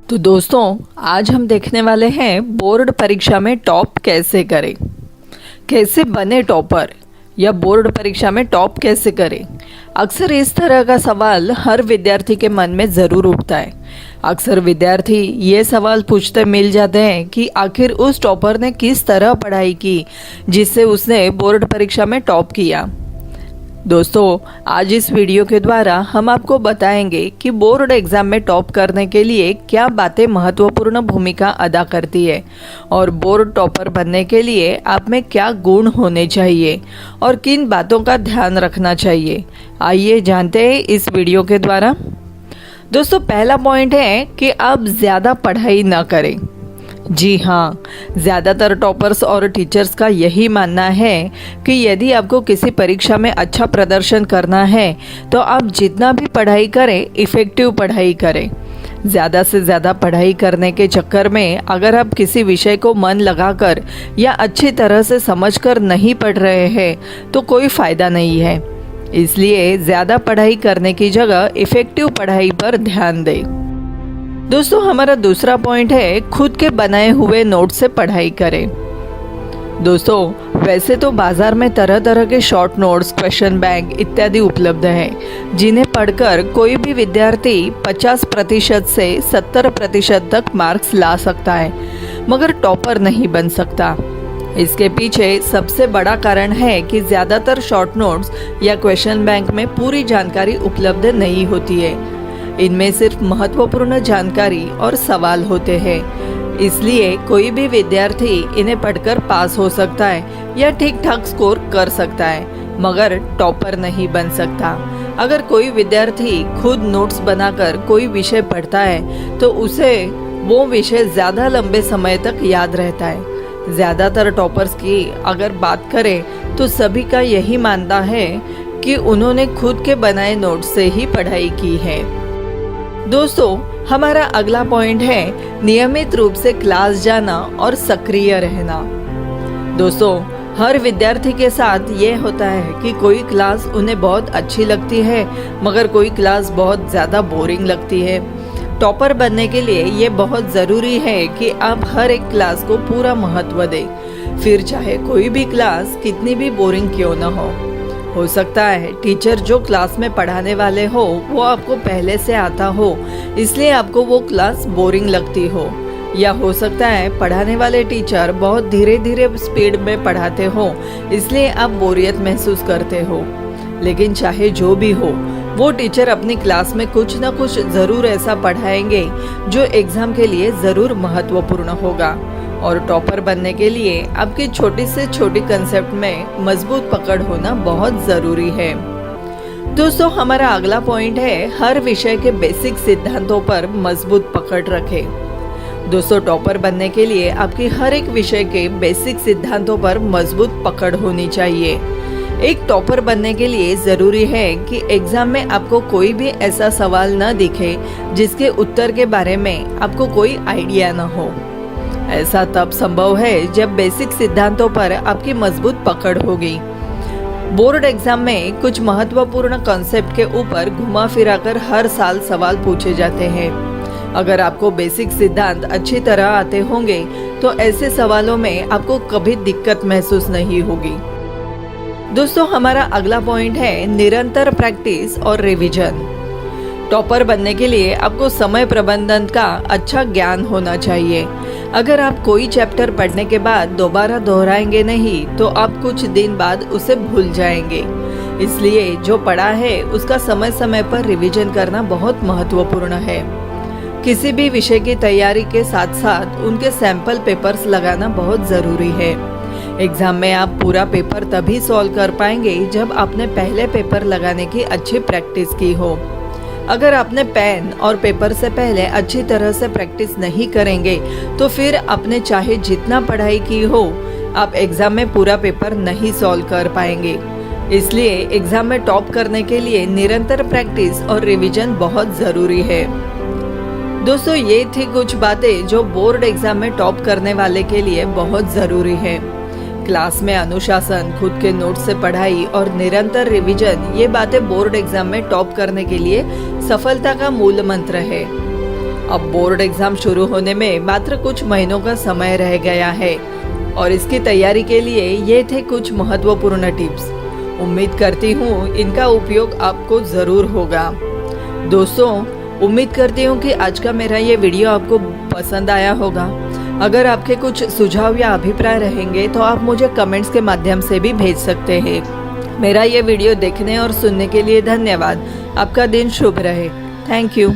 तो दोस्तों, आज हम देखने वाले हैं बोर्ड परीक्षा में टॉप कैसे करें। कैसे बने टॉपर या बोर्ड परीक्षा में टॉप कैसे करें। अक्सर इस तरह का सवाल हर विद्यार्थी के मन में ज़रूर उठता है। अक्सर विद्यार्थी ये सवाल पूछते मिल जाते हैं कि आखिर उस टॉपर ने किस तरह पढ़ाई की जिससे उसने बोर्ड परीक्षा में टॉप किया। दोस्तों, आज इस वीडियो के द्वारा हम आपको बताएंगे कि बोर्ड एग्जाम में टॉप करने के लिए क्या बातें महत्वपूर्ण भूमिका अदा करती है और बोर्ड टॉपर बनने के लिए आप में क्या गुण होने चाहिए और किन बातों का ध्यान रखना चाहिए। आइए जानते हैं इस वीडियो के द्वारा। दोस्तों, पहला पॉइंट है कि आप ज़्यादा पढ़ाई ना करें। जी हाँ, ज़्यादातर टॉपर्स और टीचर्स का यही मानना है कि यदि आपको किसी परीक्षा में अच्छा प्रदर्शन करना है तो आप जितना भी पढ़ाई करें, इफ़ेक्टिव पढ़ाई करें। ज़्यादा से ज़्यादा पढ़ाई करने के चक्कर में अगर आप किसी विषय को मन लगाकर या अच्छी तरह से समझकर नहीं पढ़ रहे हैं तो कोई फ़ायदा नहीं है। इसलिए ज़्यादा पढ़ाई करने की जगह इफ़ेक्टिव पढ़ाई पर ध्यान दें। दोस्तों, हमारा दूसरा पॉइंट है खुद के बनाए हुए नोट से पढ़ाई करें। दोस्तों, वैसे तो बाजार में तरह तरह के शॉर्ट नोट्स, क्वेश्चन बैंक इत्यादि उपलब्ध हैं, जिन्हें पढ़कर कोई भी विद्यार्थी 50% से 70% तक मार्क्स ला सकता है, मगर टॉपर नहीं बन सकता। इसके पीछे सबसे बड़ा कारण है कि ज़्यादातर शॉर्ट नोट्स या क्वेश्चन बैंक में पूरी जानकारी उपलब्ध नहीं होती है। इनमें सिर्फ महत्वपूर्ण जानकारी और सवाल होते हैं। इसलिए कोई भी विद्यार्थी इन्हें पढ़कर पास हो सकता है या ठीक ठाक स्कोर कर सकता है, मगर टॉपर नहीं बन सकता। अगर कोई विद्यार्थी खुद नोट्स बनाकर कोई विषय पढ़ता है तो उसे वो विषय ज़्यादा लंबे समय तक याद रहता है। ज़्यादातर टॉपर्स की अगर बात करें तो सभी का यही मानना है कि उन्होंने खुद के बनाए नोट्स से ही पढ़ाई की है। दोस्तों, हमारा अगला पॉइंट है नियमित रूप से क्लास जाना और सक्रिय रहना। दोस्तों, हर विद्यार्थी के साथ ये होता है कि कोई क्लास उन्हें बहुत अच्छी लगती है, मगर कोई क्लास बहुत ज़्यादा बोरिंग लगती है। टॉपर बनने के लिए ये बहुत ज़रूरी है कि आप हर एक क्लास को पूरा महत्व दें, फिर चाहे कोई भी क्लास कितनी भी बोरिंग क्यों न हो सकता है टीचर जो क्लास में पढ़ाने वाले हो वो आपको पहले से आता हो, इसलिए आपको वो क्लास बोरिंग लगती हो, या हो सकता है पढ़ाने वाले टीचर बहुत धीरे धीरे स्पीड में पढ़ाते हो, इसलिए आप बोरियत महसूस करते हो। लेकिन चाहे जो भी हो, वो टीचर अपनी क्लास में कुछ न कुछ ज़रूर ऐसा पढ़ाएंगे जो एग्ज़ाम के लिए ज़रूर महत्वपूर्ण होगा। और टॉपर बनने के लिए आपकी छोटी से छोटी कंसेप्ट में मजबूत पकड़ होना बहुत ज़रूरी है। दोस्तों, हमारा अगला पॉइंट है हर विषय के बेसिक सिद्धांतों पर मजबूत पकड़ रखें। दोस्तों, टॉपर बनने के लिए आपकी हर एक विषय के बेसिक सिद्धांतों पर मजबूत पकड़ होनी चाहिए। एक टॉपर बनने के लिए ज़रूरी है कि एग्ज़ाम में आपको कोई भी ऐसा सवाल न दिखे जिसके उत्तर के बारे में आपको कोई आइडिया न हो। ऐसा तब संभव है जब बेसिक सिद्धांतों पर आपकी मजबूत पकड़ होगी। बोर्ड एग्जाम में कुछ महत्वपूर्ण कॉन्सेप्ट के ऊपर घुमा फिराकर हर साल सवाल पूछे जाते हैं। अगर आपको बेसिक सिद्धांत अच्छी तरह आते होंगे तो ऐसे सवालों में आपको कभी दिक्कत महसूस नहीं होगी। दोस्तों, हमारा अगला पॉइंट है निरंतर प्रैक्टिस और रिवीजन। टॉपर बनने के लिए आपको समय प्रबंधन का अच्छा ज्ञान होना चाहिए। अगर आप कोई चैप्टर पढ़ने के बाद दोबारा दोहराएंगे नहीं तो आप कुछ दिन बाद उसे भूल जाएंगे। इसलिए जो पढ़ा है उसका समय समय पर रिवीजन करना बहुत महत्वपूर्ण है। किसी भी विषय की तैयारी के साथ साथ उनके सैंपल पेपर्स लगाना बहुत ज़रूरी है। एग्जाम में आप पूरा पेपर तभी सॉल्व कर पाएंगे जब आपने पहले पेपर लगाने की अच्छी प्रैक्टिस की हो। अगर आपने पेन और पेपर से पहले अच्छी तरह से प्रैक्टिस नहीं करेंगे तो फिर आपने चाहे जितना पढ़ाई की हो, आप एग्ज़ाम में पूरा पेपर नहीं सॉल्व कर पाएंगे। इसलिए एग्ज़ाम में टॉप करने के लिए निरंतर प्रैक्टिस और रिवीजन बहुत ज़रूरी है। दोस्तों, ये थी कुछ बातें जो बोर्ड एग्ज़ाम में टॉप करने वाले के लिए बहुत ज़रूरी है। क्लास में अनुशासन, खुद के नोट से पढ़ाई और निरंतर रिवीजन, ये बातें बोर्ड एग्जाम में टॉप करने के लिए सफलता का मूल मंत्र है। अब बोर्ड एग्जाम शुरू होने में मात्र कुछ महीनों का समय रह गया है और इसकी तैयारी के लिए ये थे कुछ महत्वपूर्ण टिप्स। उम्मीद करती हूँ इनका उपयोग आपको ज़रूर होगा। दोस्तों, उम्मीद करती हूँ कि आज का मेरा ये वीडियो आपको पसंद आया होगा। अगर आपके कुछ सुझाव या अभिप्राय रहेंगे तो आप मुझे कमेंट्स के माध्यम से भी भेज सकते हैं। मेरा ये वीडियो देखने और सुनने के लिए धन्यवाद। आपका दिन शुभ रहे। Thank you.